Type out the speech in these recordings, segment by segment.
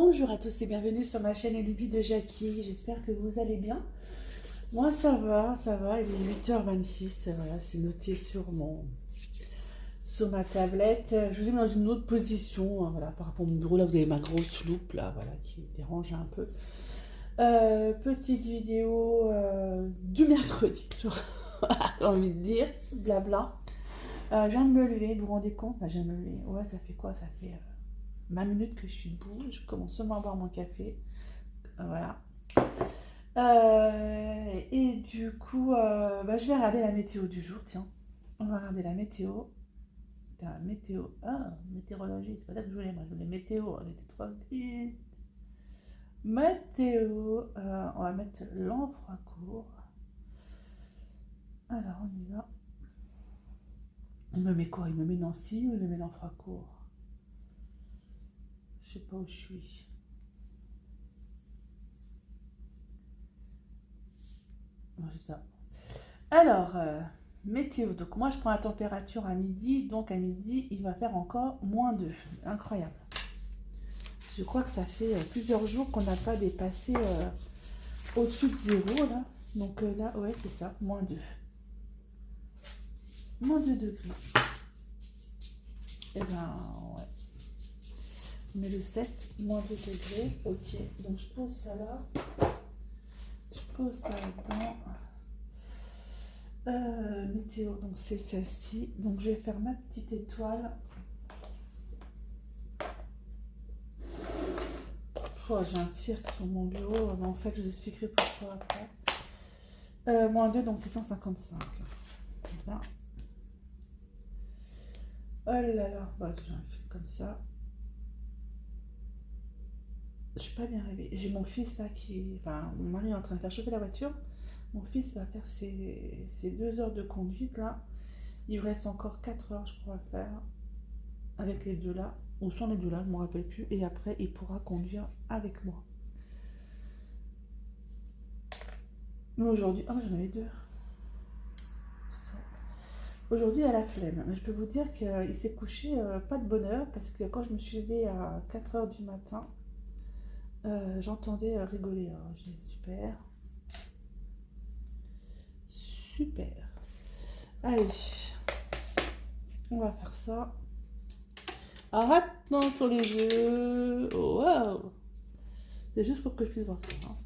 Bonjour à tous et bienvenue sur ma chaîne Luby de Jackie, j'espère que vous allez bien. Moi ça va, il est 8h26, voilà, c'est noté sur ma tablette. Je vous ai mis dans une autre position, hein, voilà, par rapport à mon bureau, là vous avez ma grosse loupe, là, voilà, qui dérange un peu. Petite vidéo du mercredi, j'ai envie de dire, blabla. Je viens de me lever, vous vous rendez compte? Je viens de me lever, ouais ça fait quoi? Ça fait 20 minutes que je suis debout, je commence seulement à boire mon café, voilà. Et du coup, je vais regarder la météo du jour, tiens. On va regarder la météo. Putain, météo, météorologie, c'est pas ça que je voulais, moi je voulais météo, on était trop vite. Météo, on va mettre l'Anfracourt. Alors on y va. Il me met quoi? Il me met Nancy ou il me met l'Anfracourt? Je sais pas où je suis. Non, c'est ça. Alors, météo. Donc moi je prends la température à midi. Donc à midi il va faire encore -2. Incroyable. Je crois que ça fait plusieurs jours qu'on n'a pas dépassé au-dessus de 0 là. Donc là, ouais c'est ça, -2. -2 degrés. Et ben ouais. On est le 7, -2 degrés. Ok, donc je pose ça là. Je pose ça là-dedans. Météo, donc c'est celle-ci. Donc je vais faire ma petite étoile. Oh, j'ai un cirque sur mon bureau, mais en fait je vous expliquerai pourquoi après. -2, donc c'est 155. Là. Oh là là, j'ai un fil comme ça. Je suis pas bien rêvée. J'ai mon fils là qui. Enfin, mon mari est en train de faire chauffer la voiture. Mon fils va faire ses 2 heures de conduite là. Il me reste encore 4 heures, je crois, à faire. Avec les deux là. Ou sans les deux là, je ne me rappelle plus. Et après, il pourra conduire avec moi. Mais aujourd'hui. Ah, j'en avais 2. Aujourd'hui, elle a la flemme. Mais je peux vous dire qu'il s'est couché pas de bonne heure. Parce que quand je me suis levée à 4 heures du matin, j'entendais rigoler. Alors, j'ai dit super. Super. Allez, on va faire ça. Arrête non sur les yeux. Oh, wow. C'est juste pour que je puisse voir ça. Hein.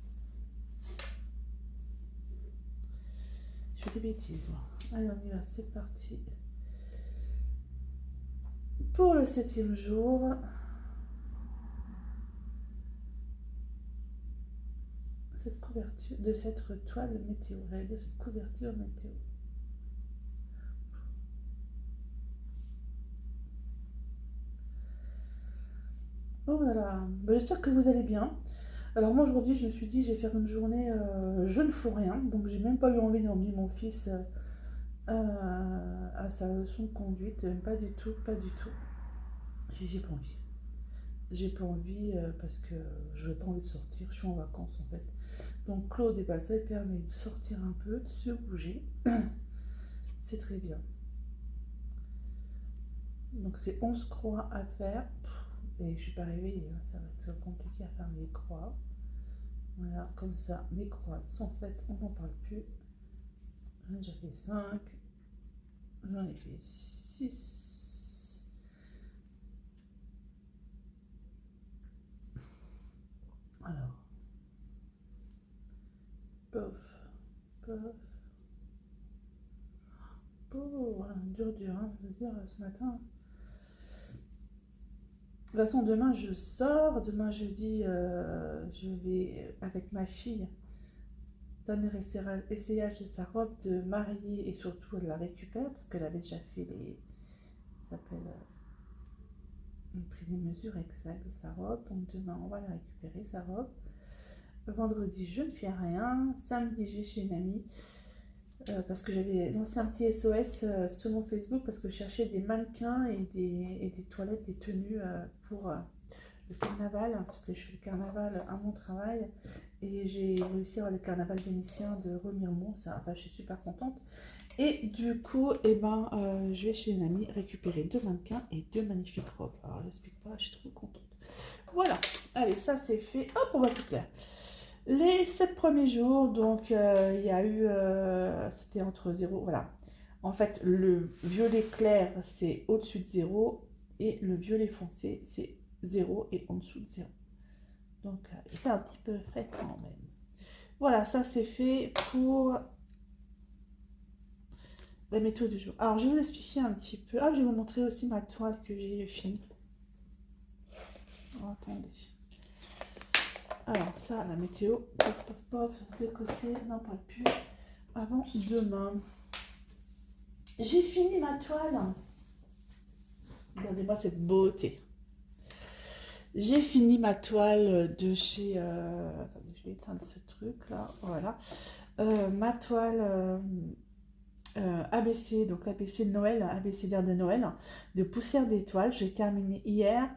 Je fais des bêtises, moi. Allez, on y va, c'est parti. Pour le 7e jour. Cette couverture de cette toile météo. J'allais dire cette couverture météo. Oh là là. J'espère que vous allez bien. Alors moi aujourd'hui je me suis dit je vais faire une journée je ne fous rien. Donc j'ai même pas eu envie d'emmener mon fils à sa leçon de conduite. Pas du tout, pas du tout. J'ai pas envie. J'ai pas envie parce que je n'ai pas envie de sortir. Je suis en vacances en fait. Donc Claude, ça permet de sortir un peu, de se bouger. C'est très bien. Donc c'est 11 croix à faire. Et je suis pas réveillée, hein. Ça va être compliqué à faire mes croix. Voilà, comme ça, mes croix sont faites, on n'en parle plus. J'en ai déjà fait 5. J'en ai fait 6. Alors. Pof, pof. Oh, voilà, dur, hein, je veux dire, ce matin. De toute façon, demain je sors, demain jeudi, je vais avec ma fille donner essayage de sa robe de mariée et surtout elle la récupère parce qu'elle avait déjà fait ça s'appelle pris les mesures exactes de sa robe. Donc demain on va la récupérer sa robe. Vendredi je ne fais rien. Samedi je vais chez une amie. Parce que j'avais lancé un petit SOS sur mon Facebook parce que je cherchais des mannequins et des toilettes, des tenues pour le carnaval, parce que je fais le carnaval à mon travail et j'ai réussi à avoir le carnaval vénitien de Remiremont, ça je suis super contente. Et du coup, je vais chez une amie récupérer 2 mannequins et 2 magnifiques robes. Alors, je n'explique pas, je suis trop contente. Voilà, allez, ça c'est fait. Hop, on va tout clair. Les 7 premiers jours, donc il y a eu, c'était entre 0, voilà. En fait, le violet clair, c'est au-dessus de 0 et le violet foncé, c'est 0 et en dessous de 0. Donc, il fait un petit peu frais quand même. Voilà, ça c'est fait pour la météo du jour. Alors, je vais vous expliquer un petit peu. Ah, je vais vous montrer aussi ma toile que j'ai finie. Oh, attendez. Alors, ça, la météo, pof, pof, pof, de côté, n'en parle plus. Avant demain. J'ai fini ma toile. Regardez-moi cette beauté. J'ai fini ma toile de chez... attendez, je vais éteindre ce truc là. Voilà. Ma toile ABC, donc l'ABC de Noël, abécédaire de Noël, de poussière d'étoiles. J'ai terminé hier.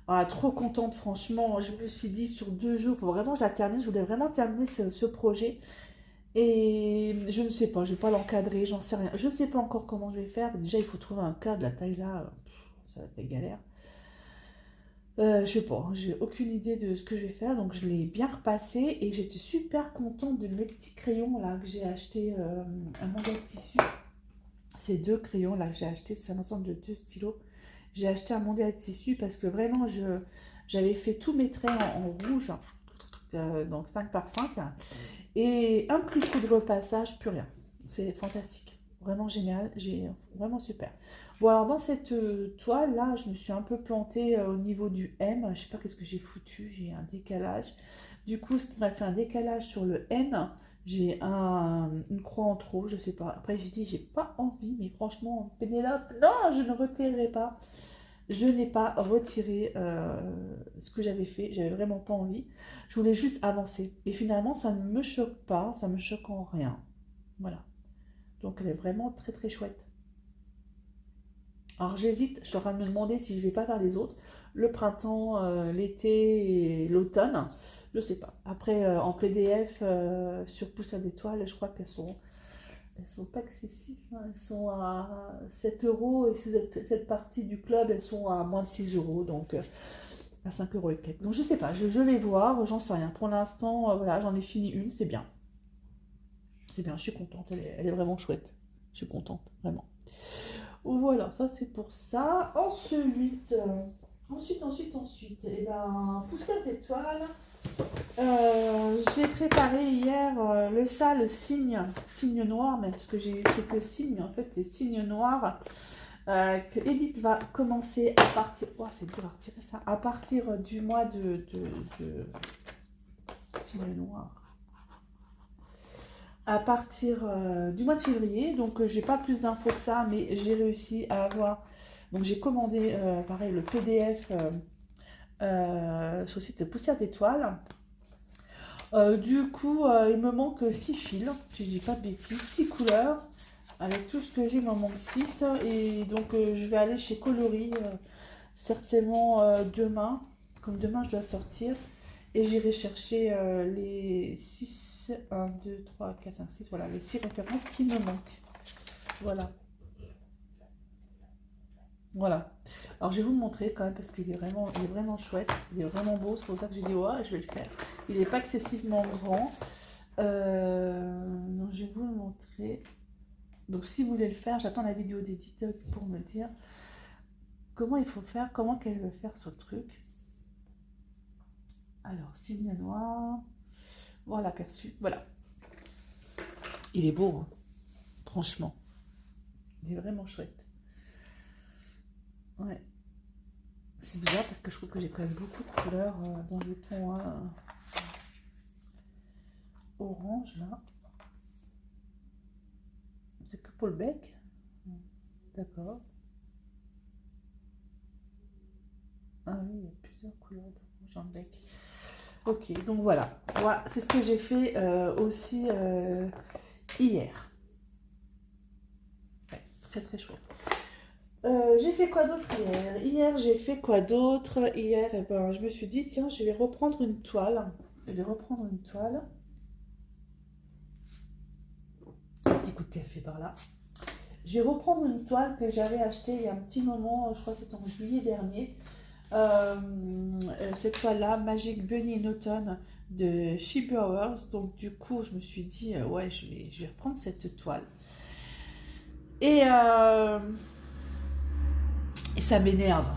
Ah, trop contente, franchement. Je me suis dit sur 2 jours, faut vraiment que je la termine. Je voulais vraiment terminer ce projet. Et je ne sais pas, je ne vais pas l'encadrer, j'en sais rien. Je ne sais pas encore comment je vais faire. Déjà, il faut trouver un cadre, la taille là, ça va être galère. Je sais pas, j'ai aucune idée de ce que je vais faire, donc je l'ai bien repassé et j'étais super contente de mes petits crayons là que j'ai acheté à Mondial Tissu. Ces 2 crayons là que j'ai acheté, c'est un ensemble de 2 stylos. J'ai acheté à Mondial Tissu parce que vraiment j'avais fait tous mes traits en rouge, donc 5 par 5. Et un petit coup de repassage, plus rien. C'est fantastique. Vraiment génial. Vraiment super. Bon, alors dans cette toile là, je me suis un peu plantée au niveau du M. Je sais pas qu'est-ce que j'ai foutu. J'ai un décalage. Du coup, ce qui m'a fait un décalage sur le N, j'ai une croix en trop. Je sais pas. Après, j'ai dit, j'ai pas envie. Mais franchement, Pénélope, non, je ne retirerai pas. Je n'ai pas retiré ce que j'avais fait. J'avais vraiment pas envie. Je voulais juste avancer. Et finalement, ça ne me choque pas. Ça me choque en rien. Voilà. Donc, elle est vraiment très, très chouette. Alors, j'hésite. Je suis en train de me demander si je ne vais pas faire les autres. Le printemps, l'été et l'automne. Je ne sais pas. Après, en PDF, sur Poussière d'étoiles, je crois qu'elles sont pas excessives, hein. Elles sont à 7 euros et si vous êtes cette partie du club, elles sont à moins de 6 euros, donc à 5 euros et quelques. Donc je sais pas, je vais voir, j'en sais rien. Pour l'instant, voilà, j'en ai fini une, c'est bien. C'est bien, je suis contente, elle est vraiment chouette. Je suis contente, vraiment. Voilà, ça c'est pour ça. Ensuite, et ben, poussière d'étoiles. J'ai préparé hier le signe noir, même parce que j'ai fait que signe, en fait c'est signe noir que Edith va commencer à partir. Oh, c'est dur à retirer ça. À partir du mois de signe noir. À partir du mois de février, donc j'ai pas plus d'infos que ça, mais j'ai réussi à avoir. Donc j'ai commandé pareil le PDF sur le site Poussière d'étoiles. Du coup, il me manque 6 fils, si je dis pas de bêtises, 6 couleurs. Avec tout ce que j'ai, il m'en manque 6. Et donc, je vais aller chez Coloris, certainement demain. Comme demain, je dois sortir. Et j'irai chercher les 6, 1, 2, 3, 4, 5, 6. Voilà, les 6 références qui me manquent. Voilà. Voilà. Alors, je vais vous le montrer quand même parce qu'il est vraiment chouette. Il est vraiment beau. C'est pour ça que j'ai dit, ouais, je vais le faire. Il n'est pas excessivement grand. Donc, je vais vous le montrer. Donc, si vous voulez le faire, j'attends la vidéo d'éditeur pour me dire comment il faut faire, comment qu'elle veut faire ce truc. Alors, signe noir. Voilà, l'aperçu. Voilà. Il est beau, hein. Franchement. Il est vraiment chouette. Ouais. C'est bizarre parce que je trouve que j'ai quand même beaucoup de couleurs dans le ton orange, là. C'est que pour le bec. D'accord. Ah oui, il y a plusieurs couleurs d'orange dans le bec. Ok, donc voilà. Voilà, c'est ce que j'ai fait aussi hier. Ouais, très très chouette. J'ai fait quoi d'autre hier? J'ai fait quoi d'autre? Hier, eh ben, je me suis dit, tiens, je vais reprendre une toile. Je vais reprendre une toile. Un petit coup de café par là. Je vais reprendre une toile que j'avais achetée il y a un petit moment, je crois que c'était en juillet dernier. Cette toile-là, Magic Bunny in Autumn de She Browers. Donc du coup, je me suis dit, ouais, je vais reprendre cette toile. Et ça m'énerve.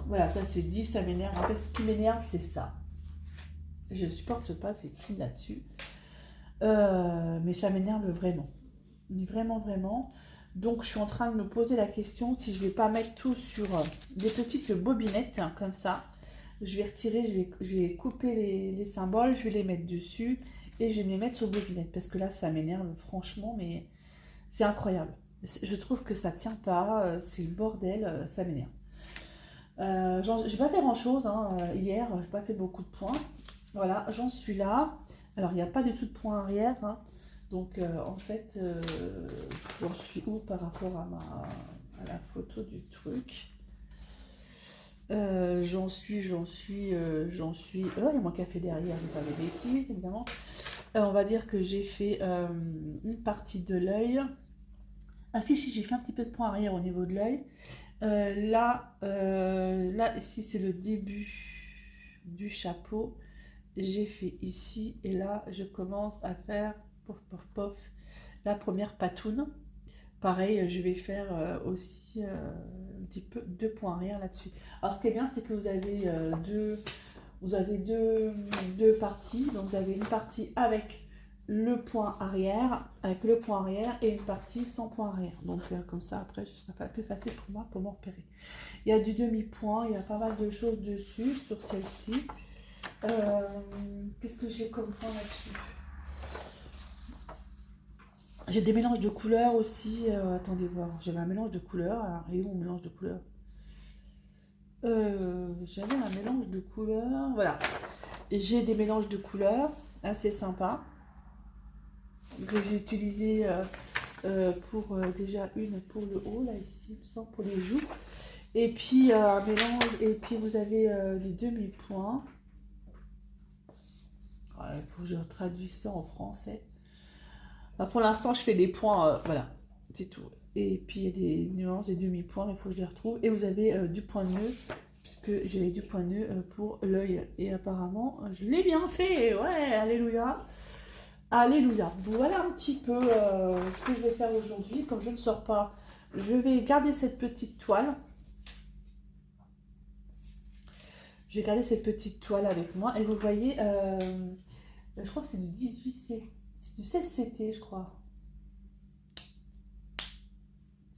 Voilà, ça c'est dit, ça m'énerve. En fait, ce qui m'énerve, c'est ça. Je ne supporte pas, c'est écrit là-dessus. Mais ça m'énerve vraiment. Mais vraiment, vraiment. Donc, je suis en train de me poser la question si je ne vais pas mettre tout sur des petites bobinettes, hein, comme ça. Je vais retirer, je vais couper les symboles, je vais les mettre dessus et je vais me les mettre sur bobinette. Parce que là, ça m'énerve, franchement, mais c'est incroyable. Je trouve que ça tient pas, c'est le bordel, ça m'énerve. J'ai pas fait grand chose hein, hier, j'ai pas fait beaucoup de points. Voilà, j'en suis là. Alors, il n'y a pas du tout de point arrière. Hein. Donc, en fait, j'en suis où par rapport à la photo du truc j'en suis. Il y a mon café derrière, je vais pas de bêtises, évidemment. On va dire que j'ai fait une partie de l'œil. Ah si, j'ai fait un petit peu de point arrière au niveau de l'œil. Là, ici, c'est le début du chapeau. J'ai fait ici et là, je commence à faire pof, pof, pof, la première patoune. Pareil, je vais faire aussi un petit peu deux points arrière là-dessus. Alors, ce qui est bien, c'est que vous avez deux parties. Donc, vous avez une partie avec le point arrière, et une partie sans point arrière. Donc, comme ça, après, ce sera plus facile pour moi pour m'en repérer. Il y a du demi-point, il y a pas mal de choses dessus, sur celle-ci. Qu'est-ce que j'ai comme point là-dessus? J'ai des mélanges de couleurs aussi. Attendez voir, j'avais un mélange de couleurs. Alors, et où mon mélange de couleurs? J'avais un mélange de couleurs. Voilà. J'ai des mélanges de couleurs assez sympas que j'ai utilisé pour déjà une pour le haut, là, ici, il me semble, pour les joues. Et puis, un mélange. Et puis, vous avez des demi-points. Il faut que je traduise ça en français. Pour l'instant, je fais des points, voilà, c'est tout. Et puis, il y a des nuances, des demi-points, il faut que je les retrouve. Et vous avez du point de nœud, puisque j'avais du point de nœud pour l'œil. Et apparemment, je l'ai bien fait, ouais, alléluia. Alléluia. Voilà un petit peu ce que je vais faire aujourd'hui. Comme je ne sors pas, je vais garder cette petite toile. Je vais garder cette petite toile avec moi. Et vous voyez, je crois que c'est du 18 C. C'est du 16 CT, je crois.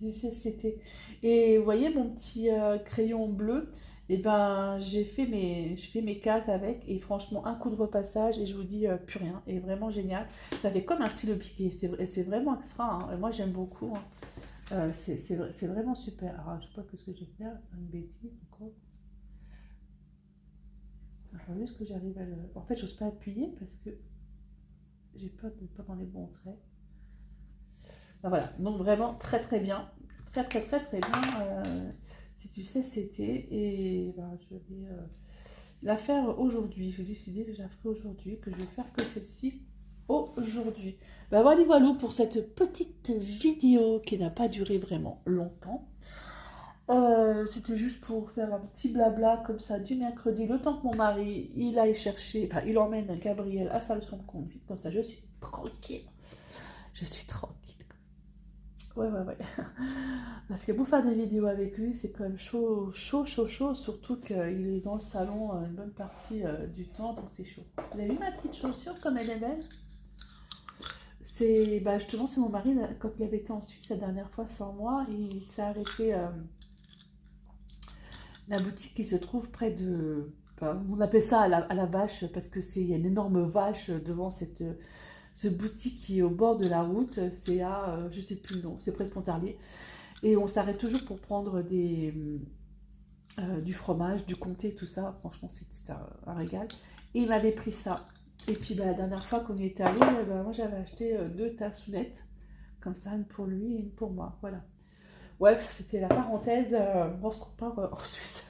Du 16 CT. Et vous voyez mon petit crayon bleu. Et ben, je fais mes cases avec. Et franchement, un coup de repassage. Et je vous dis plus rien. Et vraiment génial. Ça fait comme un stylo piqué. C'est vraiment extra. Hein. Moi, j'aime beaucoup. Hein. C'est vraiment super. Alors, je sais pas ce que je vais faire. Une bêtise encore. Il faut juste que j'arrive à le... En fait, j'ose pas appuyer parce que j'ai peur de ne pas dans les bons traits. Ben voilà, donc vraiment très très bien. Très très très très bien. Si tu sais, c'était. Et ben, je vais la faire aujourd'hui. J'ai décidé que je la ferai aujourd'hui, que je vais faire que celle-ci aujourd'hui. Ben voilà pour cette petite vidéo qui n'a pas duré vraiment longtemps. C'était juste pour faire un petit blabla comme ça du mercredi, le temps que mon mari il aille chercher, enfin il emmène Gabriel à sa leçon de conduite, comme ça je suis tranquille. Je suis tranquille. Ouais. Parce que pour faire des vidéos avec lui, c'est quand même chaud, surtout qu'il est dans le salon une bonne partie du temps, donc c'est chaud. Vous avez vu ma petite chaussure comme elle est belle? Justement, c'est mon mari, quand il avait été en Suisse la dernière fois sans moi, il s'est arrêté la boutique qui se trouve près de... Enfin, on appelle ça à la vache, parce que il y a une énorme vache devant ce boutique qui est au bord de la route. C'est à, je sais plus le nom, c'est près de Pontarlier. Et on s'arrête toujours pour prendre du fromage, du comté, tout ça. Franchement, c'était un régal. Et il m'avait pris ça. Et puis la dernière fois qu'on y était allé, moi j'avais acheté 2 tassounettes. Comme ça, une pour lui et une pour moi. Voilà. Bref, c'était la parenthèse. On se compare en Suisse.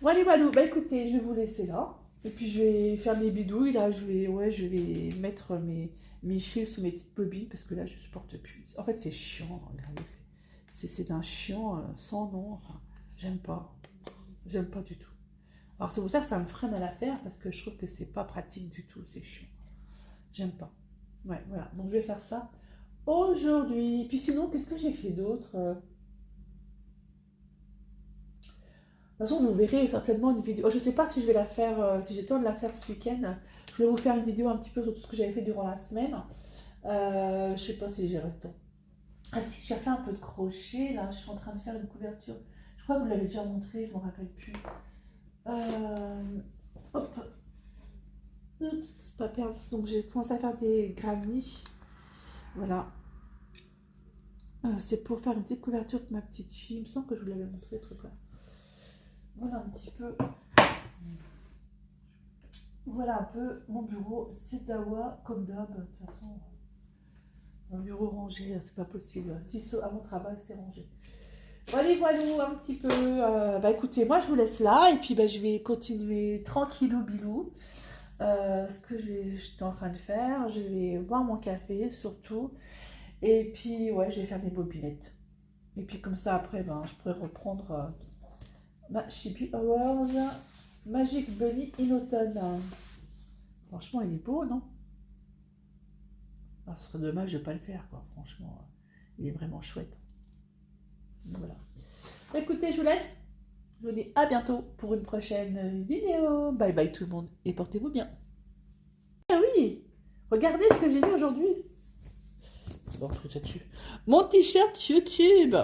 Voilà, bah écoutez, je vais vous laisser là. Et puis je vais faire mes bidouilles. Là, je vais mettre mes fils sous mes petites bobines parce que là, je supporte plus. En fait, c'est chiant. Regardez, c'est d'un chiant sans nom. Enfin, j'aime pas. J'aime pas du tout. Alors c'est pour ça que ça me freine à la faire parce que je trouve que c'est pas pratique du tout, c'est chiant. J'aime pas. Ouais, voilà. Donc je vais faire ça aujourd'hui. Puis sinon, qu'est-ce que j'ai fait d'autre? De toute façon, vous verrez certainement une vidéo. Oh, je sais pas si je vais la faire, si j'ai le temps de la faire ce week-end. Je vais vous faire une vidéo un petit peu sur tout ce que j'avais fait durant la semaine. Je sais pas si j'aurai le temps. Ah si, j'ai fait un peu de crochet. Là, je suis en train de faire une couverture. Je crois que vous l'avez déjà montré, je ne me rappelle plus. Hop. Oups, pas perdre. Donc j'ai commencé à faire des granny. Voilà. C'est pour faire une petite couverture de ma petite fille. Il me semble que je vous l'avais montré, le truc là. Voilà un petit peu. Voilà un peu mon bureau. C'est Dawa, comme d'hab. De toute façon, mon bureau rangé, c'est pas possible. Si à mon travail, c'est rangé. Allez, voilà un petit peu. Bah écoutez, moi je vous laisse là. Et puis bah, je vais continuer tranquillou bilou. Ce que j'étais en train de faire. Je vais boire mon café surtout. Et puis ouais, je vais faire mes bobinettes. Et puis comme ça après, ben, je pourrais reprendre ma Chibi Awards Magic Bunny in Autumn. Franchement, il est beau, non? Ce serait dommage de ne pas le faire, quoi. Franchement, il est vraiment chouette. Donc, voilà. Écoutez, je vous laisse. Je vous dis à bientôt pour une prochaine vidéo. Bye bye tout le monde et portez-vous bien. Ah oui, regardez ce que j'ai mis aujourd'hui. Bon, je là-dessus. Mon t-shirt YouTube.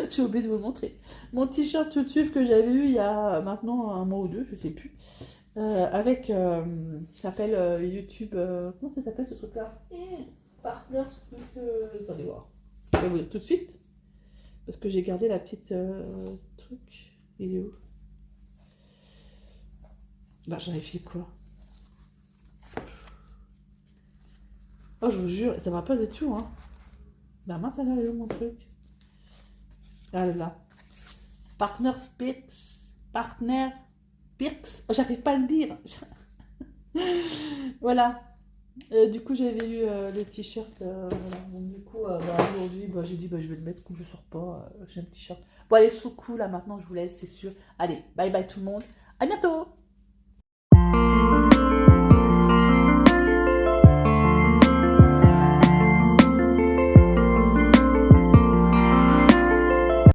J'ai oublié de vous le montrer. Mon t-shirt YouTube que j'avais eu il y a maintenant un mois ou deux, je sais plus. Avec, ça s'appelle YouTube, comment ça s'appelle ce truc-là? Partners, attendez voir. Je vais vous dire tout de suite. Parce que j'ai gardé la petite truc. Il est où? Bah j'en ai fait quoi? Oh je vous jure, ça va pas du tout hein. Bah mince alors, il est où mon truc? Ah là. Partner Spix. Partner Spix. Oh, j'arrive pas à le dire. Voilà. Du coup, j'avais eu le t-shirt. Voilà. Donc, du coup, bah, aujourd'hui, bah, j'ai dit bah, je vais le mettre comme je sors pas. J'ai un t-shirt. Bon, allez, sous coup là maintenant, je vous laisse, c'est sûr. Allez, bye bye tout le monde. À bientôt.